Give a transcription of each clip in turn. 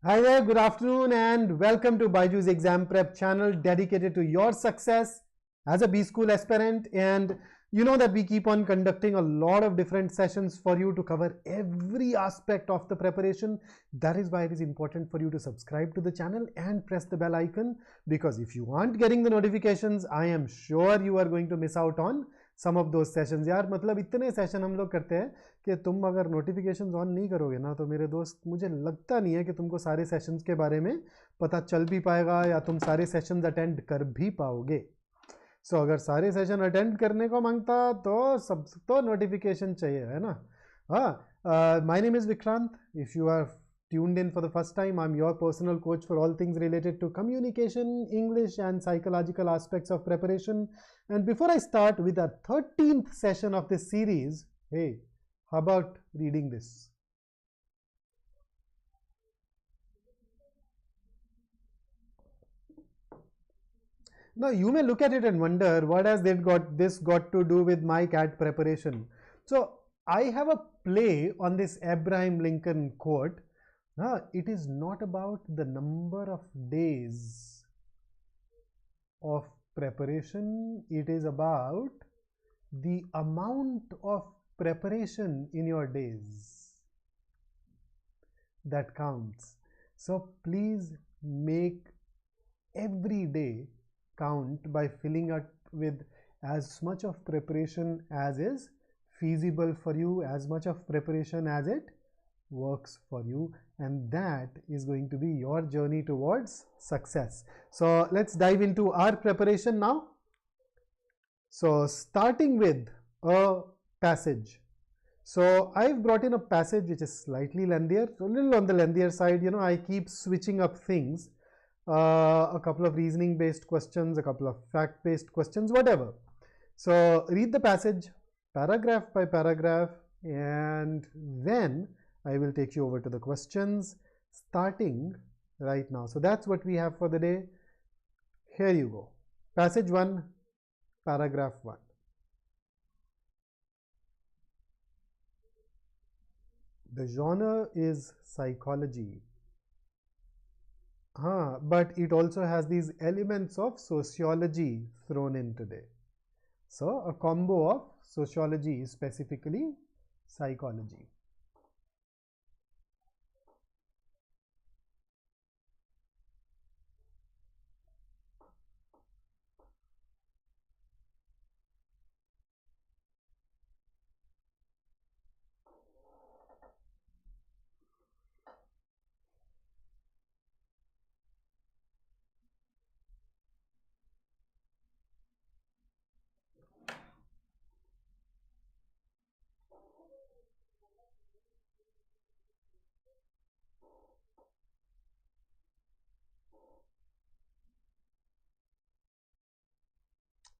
Hi there, good afternoon and welcome to BYJU'S exam prep channel dedicated to your success as a B school aspirant. And you know that we keep on conducting a lot of different sessions for you to cover every aspect of the preparation. That is why it is important for you to subscribe to the channel and press the bell icon, because if you aren't getting the notifications, I am sure you are going to miss out on some of those sessions. यार मतलब इतने session हम लोग करते हैं कि तुम अगर नोटिफिकेशंस ऑन नहीं करोगे ना तो मेरे दोस्त, मुझे लगता नहीं है कि तुमको सारे सेशंस के बारे में पता चल भी पाएगा या तुम सारे सेशंस अटेंड कर भी पाओगे। सो अगर सारे सेशन अटेंड करने को मांगता तो सब तो नोटिफिकेशन चाहिए, है ना। हाँ, my name is Vikrant. If you are tuned in for the first time, I'm your personal coach for all things related to communication, English and psychological aspects of preparation. And before I start with our 13th session of this series, hey, how about reading this? Now you may look at it and wonder, what has this got to do with my CAT preparation? So I have a play on this Abraham Lincoln quote. It is not about the number of days of preparation, it is about the amount of preparation in your days that counts. So please make every day count by filling up with as much of preparation as is feasible for you, as much of preparation as it works for you, and that is going to be your journey towards success. So let's dive into our preparation now. So starting with a passage. So I've brought in a passage which is slightly lengthier, so a little on the lengthier side. You know, I keep switching up things. A couple of reasoning based questions, a couple of fact based questions, whatever. So read the passage paragraph by paragraph, and then I will take you over to the questions starting right now. So that's what we have for the day. Here you go. Passage 1, paragraph 1. The genre is psychology. But it also has these elements of sociology thrown in today. So a combo of sociology, specifically psychology.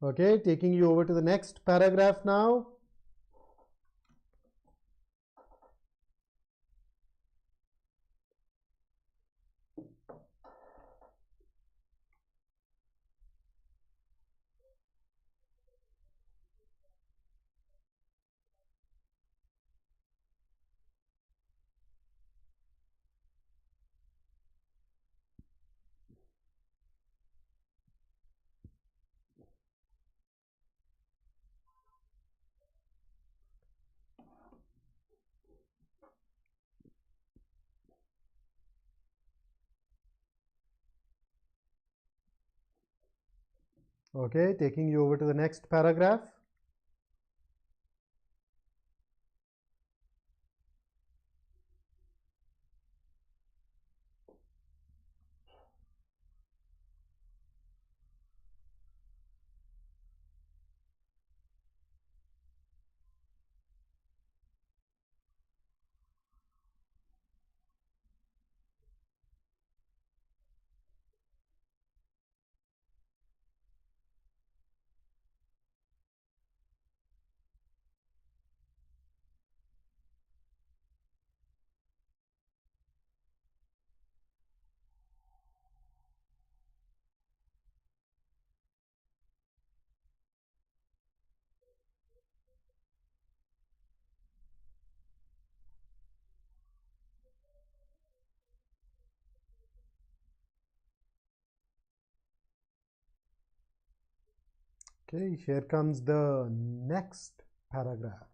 Okay, taking you over to the next paragraph now. Okay, taking you over to the next paragraph. Okay, here comes the next paragraph.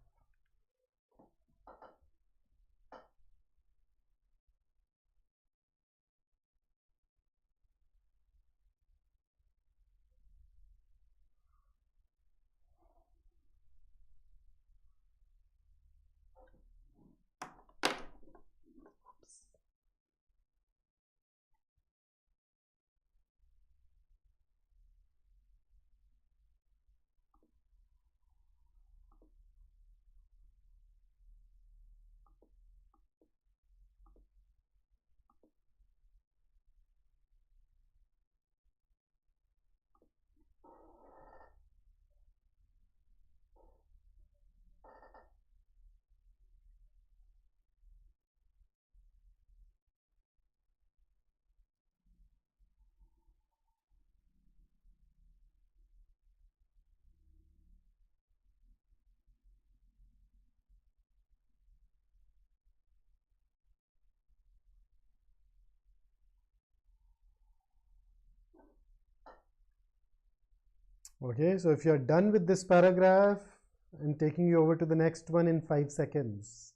Okay, so if you're done with this paragraph, I'm taking you over to the next one in 5 seconds.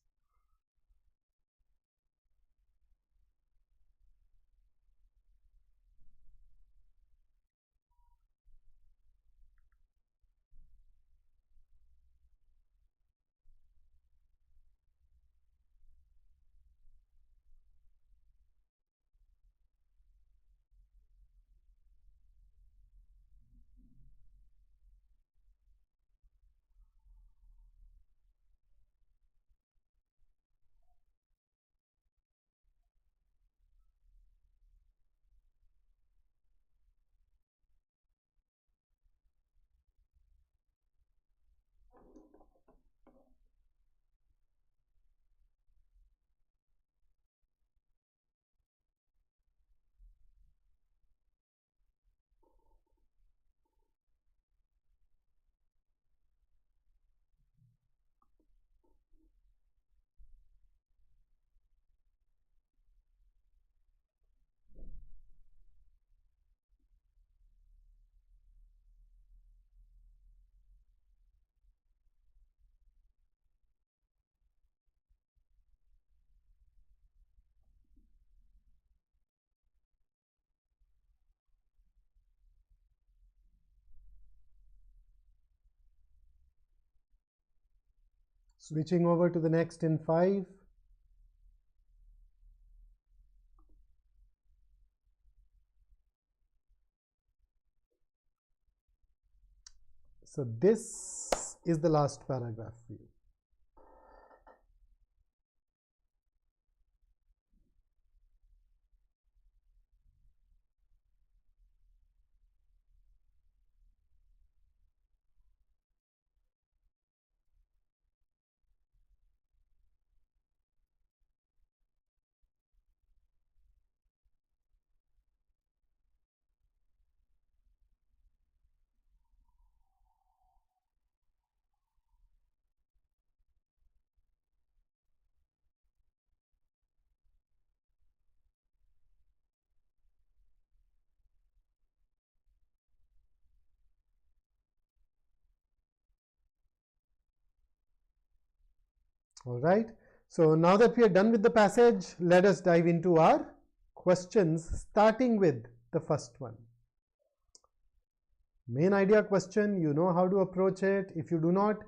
Switching over to the next in 5. So this is the last paragraph for you. All right. So now that we are done with the passage, let us dive into our questions, starting with the first one. Main idea question, you know how to approach it. If you do not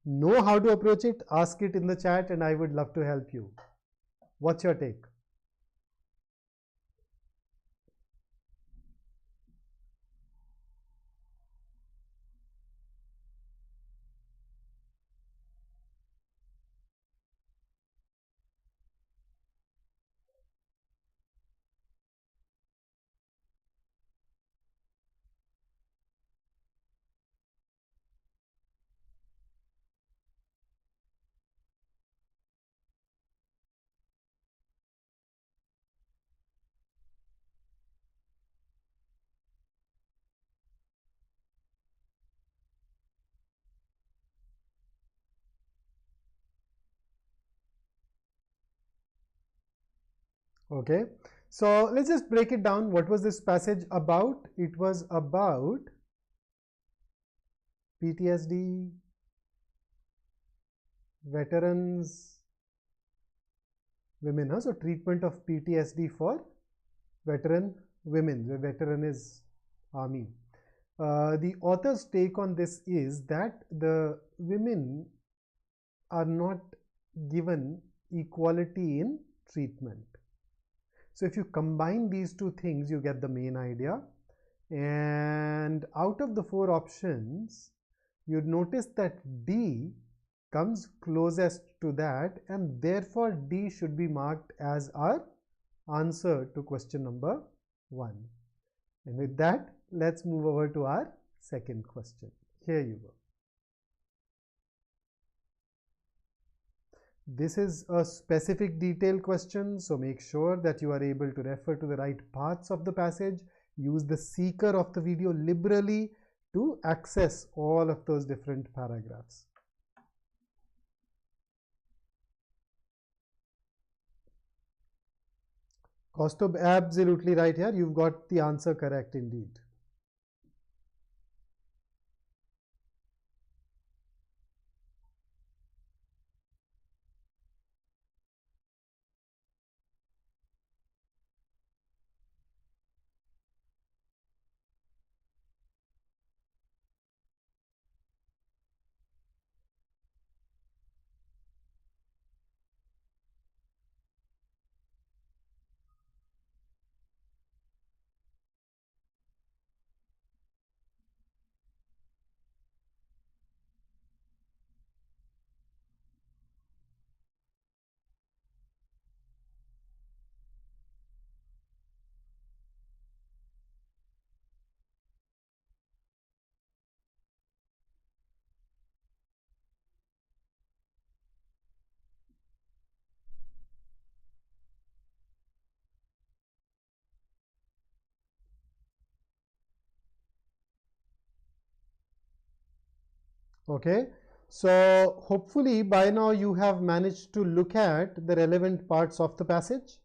know how to approach it, ask it in the chat and I would love to help you. What's your take? Okay, so let's just break it down. What was this passage about? It was about PTSD, veterans, women. So treatment of PTSD for veteran women. The veteran is army. The author's take on this is that the women are not given equality in treatment. So if you combine these two things, you get the main idea. And out of the 4 options, you'd notice that D comes closest to that, and therefore D should be marked as our answer to question number 1. And with that, let's move over to our second question. Here you go. This is a specific detail question, so make sure that you are able to refer to the right parts of the passage. Use the seeker of the video liberally to access all of those different paragraphs. Kaustubh, absolutely right here. You've got the answer correct indeed. Okay, so hopefully by now you have managed to look at the relevant parts of the passage.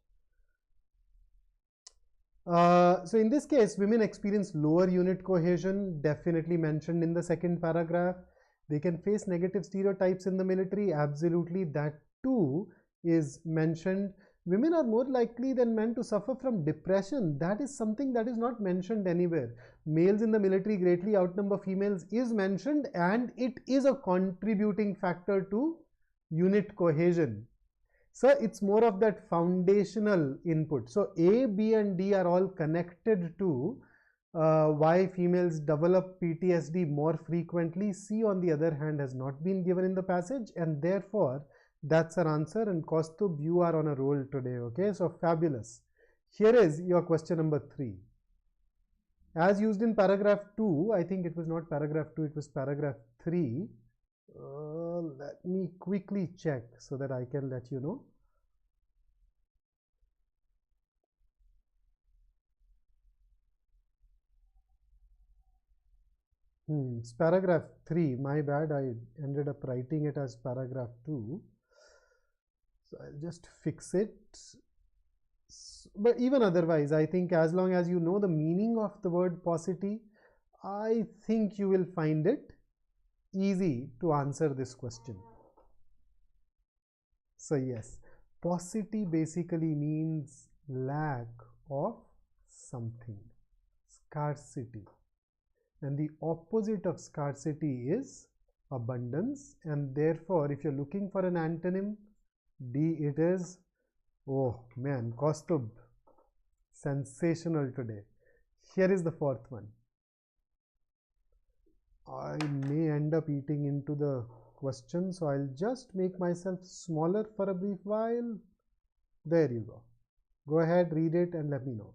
So in this case, women experience lower unit cohesion, definitely mentioned in the second paragraph. They can face negative stereotypes in the military, absolutely, that too is mentioned. Women are more likely than men to suffer from depression. That is something that is not mentioned anywhere. Males in the military greatly outnumber females is mentioned, and it is a contributing factor to unit cohesion. So it's more of that foundational input. So A, B and D are all connected to why females develop PTSD more frequently. C on the other hand has not been given in the passage, and therefore that's our answer. And Kaustubh, you are on a roll today. Okay, so fabulous. Here is your question number 3. As used in paragraph 2, I think it was not paragraph 2, it was paragraph 3. Let me quickly check so that I can let you know. It's paragraph 3. My bad, I ended up writing it as paragraph 2. So I'll just fix it. But even otherwise, I think as long as you know the meaning of the word paucity, I think you will find it easy to answer this question. So yes, paucity basically means lack of something, scarcity. And the opposite of scarcity is abundance, and therefore if you're looking for an antonym, D it is. Oh man, Kaustubh, sensational today. Here is the 4th one. I may end up eating into the question, so I'll just make myself smaller for a brief while. There you go. Go ahead, read it and let me know.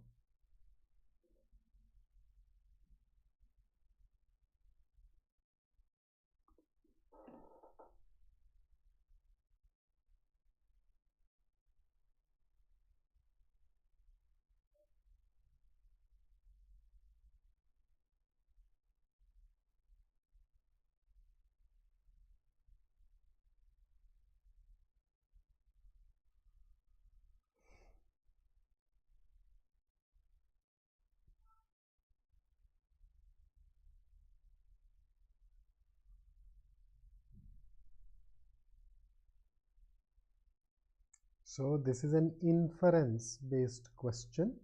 So this is an inference based question.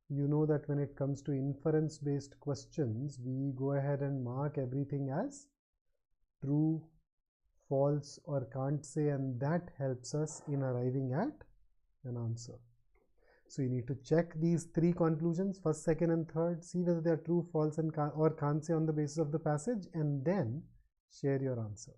You know that when it comes to inference based questions, we go ahead and mark everything as true, false, or can't say, and that helps us in arriving at an answer. So you need to check these three conclusions, first, second, and third, see whether they are true, false, and or can't say on the basis of the passage, and then share your answer.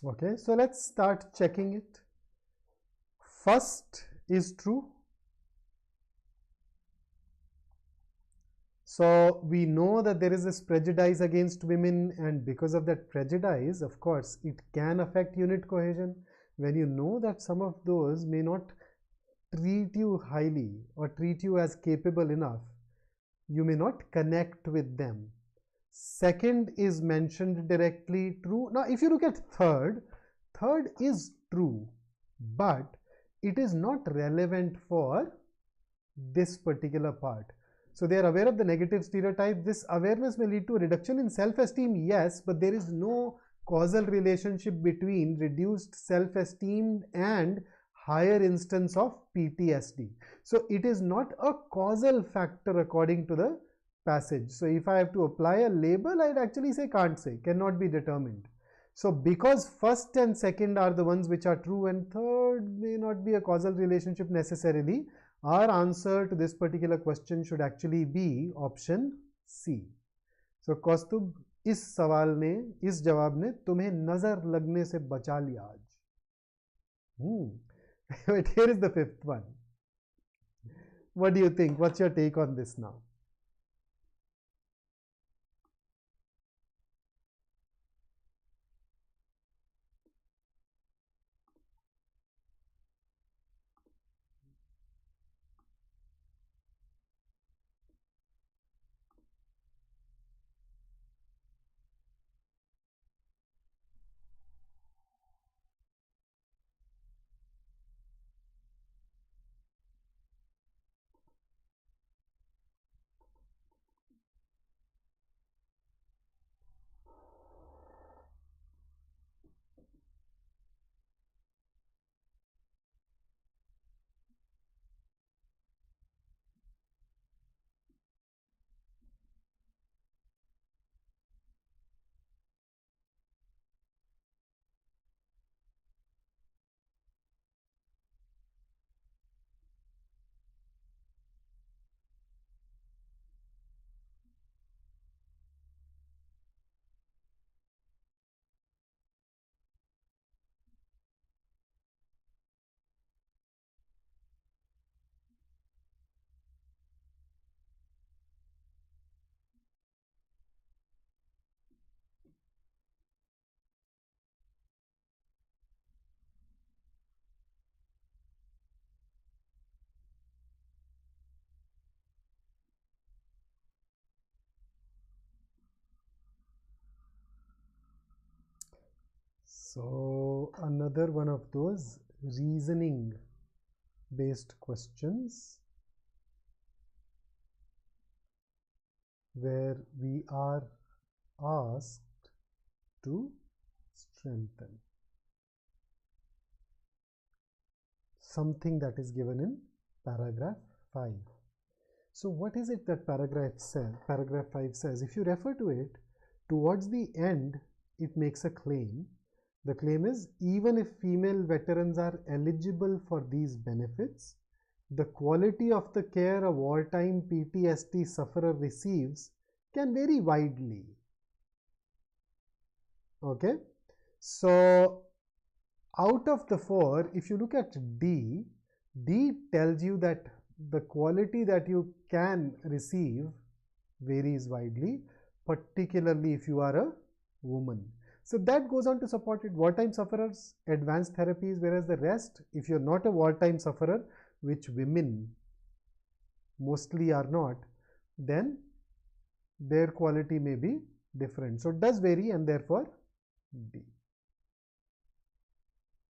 Okay, so let's start checking it. First is true. So we know that there is this prejudice against women, and because of that prejudice, of course, it can affect unit cohesion. When you know that some of those may not treat you highly or treat you as capable enough, you may not connect with them. Second is mentioned directly, true. Now if you look at third is true, but it is not relevant for this particular part. So they are aware of the negative stereotype. This awareness may lead to a reduction in self-esteem, yes, but there is no causal relationship between reduced self-esteem and higher instance of PTSD. So it is not a causal factor according to the passage. So if I have to apply a label, I'd actually say can't say, cannot be determined. So because first and second are the ones which are true and third may not be a causal relationship necessarily, our answer to this particular question should actually be option C. So कौस्तुभ, इस सवाल ने, इस जवाब ने तुम्हें नजर लगने से बचा लिया आज. But here is the fifth one. What do you think? What's your take on this now? So another one of those reasoning based questions where we are asked to strengthen something that is given in paragraph 5. So what is it that paragraph 5 says? If you refer to it, towards the end, it makes a claim. The claim is, even if female veterans are eligible for these benefits, the quality of the care a wartime PTSD sufferer receives can vary widely. Okay, so out of the 4, if you look at D, D tells you that the quality that you can receive varies widely, particularly if you are a woman. So that goes on to support it. Wartime sufferers, advanced therapies, whereas the rest, if you're not a wartime sufferer, which women mostly are not, then their quality may be different. So it does vary, and therefore D.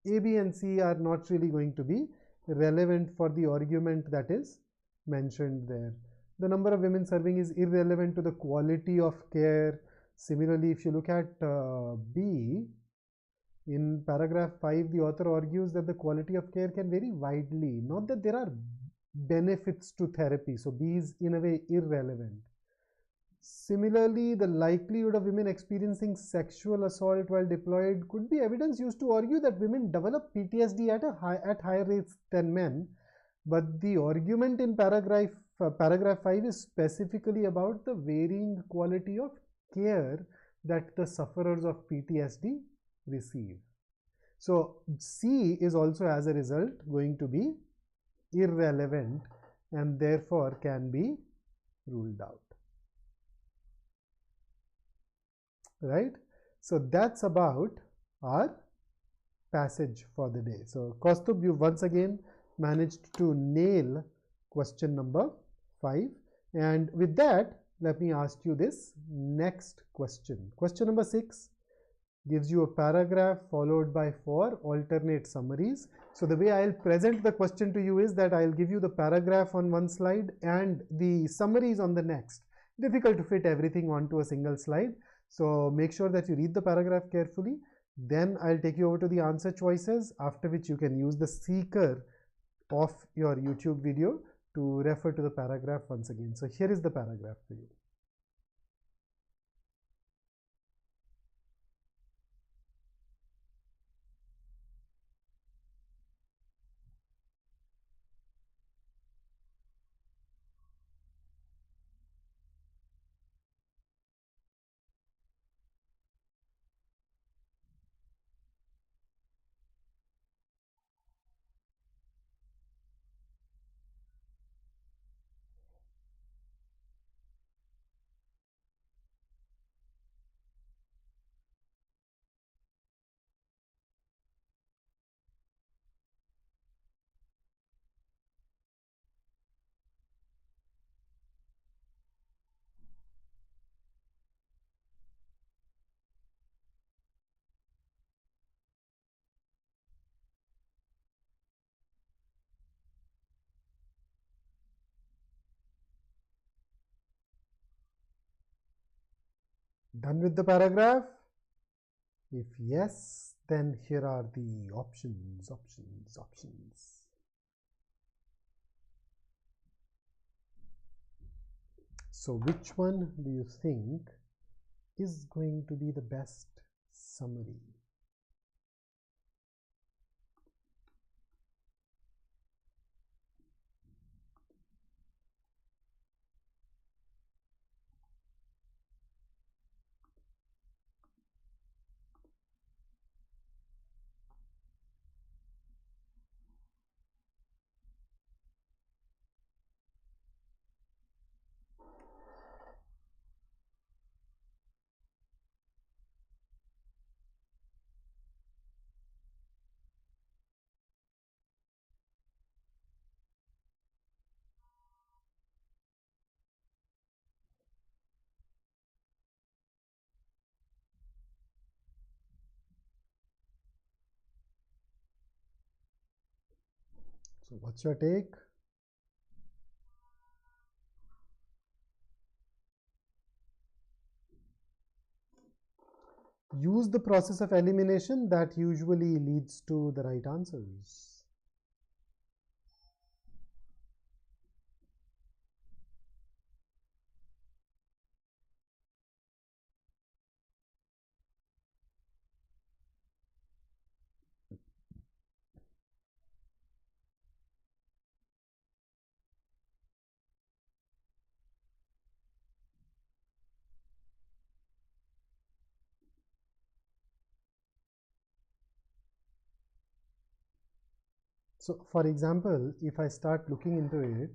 A, B and C are not really going to be relevant for the argument that is mentioned there. The number of women serving is irrelevant to the quality of care. Similarly, if you look at B, in paragraph 5, the author argues that the quality of care can vary widely, not that there are benefits to therapy. So B is in a way irrelevant. Similarly, the likelihood of women experiencing sexual assault while deployed could be evidence used to argue that women develop PTSD at higher rates than men. But the argument in paragraph 5 is specifically about the varying quality of care that the sufferers of PTSD receive. So C is also, as a result, going to be irrelevant and therefore can be ruled out. Right? So that's about our passage for the day. So Kaustubh, you once again managed to nail question number 5. And with that, let me ask you this next question. Question number 6 gives you a paragraph followed by 4 alternate summaries. So the way I'll present the question to you is that I'll give you the paragraph on one slide and the summaries on the next. Difficult to fit everything onto a single slide. So make sure that you read the paragraph carefully. Then I'll take you over to the answer choices, after which you can use the seeker of your YouTube video to refer to the paragraph once again. So here is the paragraph for you. Done with the paragraph? If yes, then here are the options. So which one do you think is going to be the best summary? So what's your take? Use the process of elimination that usually leads to the right answers. So for example, if I start looking into it,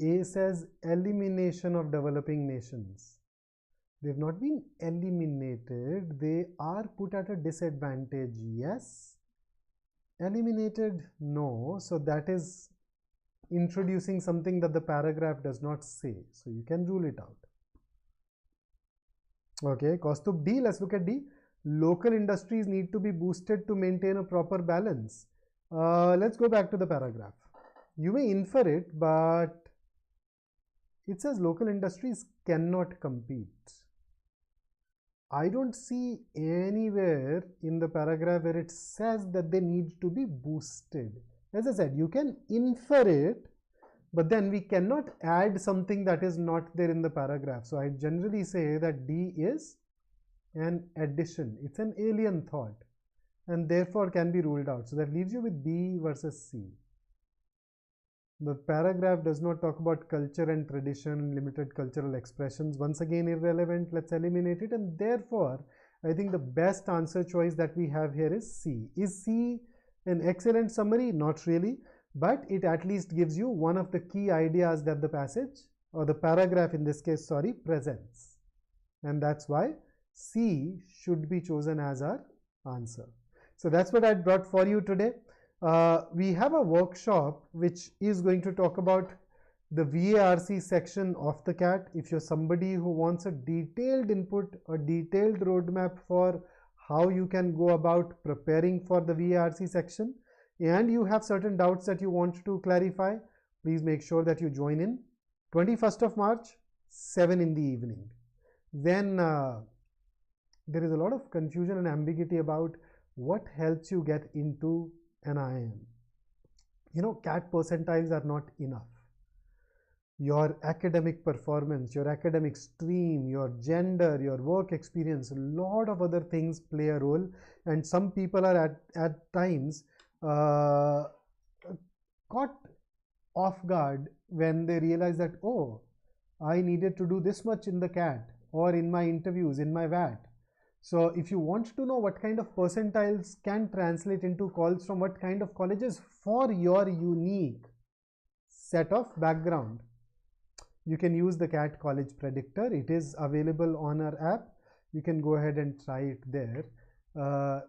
A says elimination of developing nations. They've not been eliminated, they are put at a disadvantage. Yes. Eliminated? No. So that is introducing something that the paragraph does not say. So you can rule it out. Okay, Kaustubh, D, let's look at D. Local industries need to be boosted to maintain a proper balance. Let's go back to the paragraph. You may infer it, but it says local industries cannot compete. I don't see anywhere in the paragraph where it says that they need to be boosted. As I said, you can infer it, but then we cannot add something that is not there in the paragraph. So I generally say that D is an addition. It's an alien thought and therefore can be ruled out. So that leaves you with B versus C. The paragraph does not talk about culture and tradition, limited cultural expressions. Once again, irrelevant. Let's eliminate it. And therefore, I think the best answer choice that we have here is C. Is C an excellent summary? Not really. But it at least gives you one of the key ideas that the passage, or the paragraph in this case, sorry, presents. And that's why C should be chosen as our answer. So that's what I brought for you today. We have a workshop which is going to talk about the VARC section of the CAT. If you're somebody who wants a detailed input, a detailed roadmap for how you can go about preparing for the VARC section, and you have certain doubts that you want to clarify, please make sure that you join in 21st of March, 7 in the evening. Then there is a lot of confusion and ambiguity about what helps you get into an IIM. You know, CAT percentiles are not enough. Your academic performance, your academic stream, your gender, your work experience, a lot of other things play a role, and some people are at times caught off guard when they realize that, oh, I needed to do this much in the CAT or in my interviews, in my VAT. So if you want to know what kind of percentiles can translate into calls from what kind of colleges for your unique set of background, you can use the CAT College Predictor. It is available on our app. You can go ahead and try it there.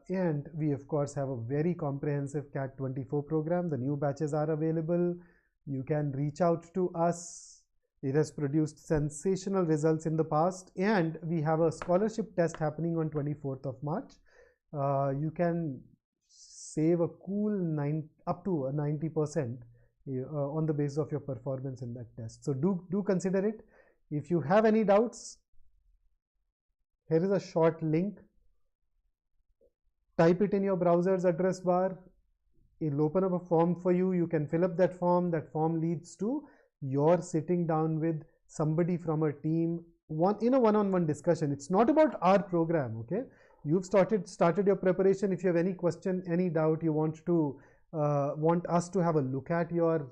And we of course have a very comprehensive CAT 24 program. The new batches are available. You can reach out to us. It has produced sensational results in the past, and we have a scholarship test happening on 24th of March. You can save a cool up to a 90% on the basis of your performance in that test. So do consider it. If you have any doubts, here is a short link. Type it in your browser's address bar. It will open up a form for you. You can fill up that form. That form leads to your sitting down with somebody from a team in a one-on-one discussion. It's not about our program, okay? You've started your preparation. If you have any question, any doubt, you want us to have a look at your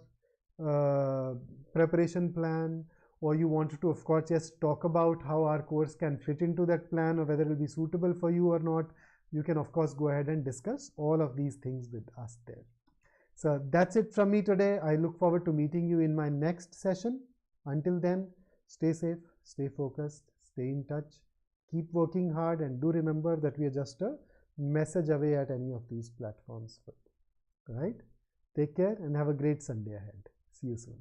preparation plan, or you want to, of course, just talk about how our course can fit into that plan, or whether it will be suitable for you or not, you can of course go ahead and discuss all of these things with us there. So that's it from me today. I look forward to meeting you in my next session. Until then, stay safe, stay focused, stay in touch, keep working hard, and do remember that we are just a message away at any of these platforms. Right? Take care and have a great Sunday ahead. See you soon.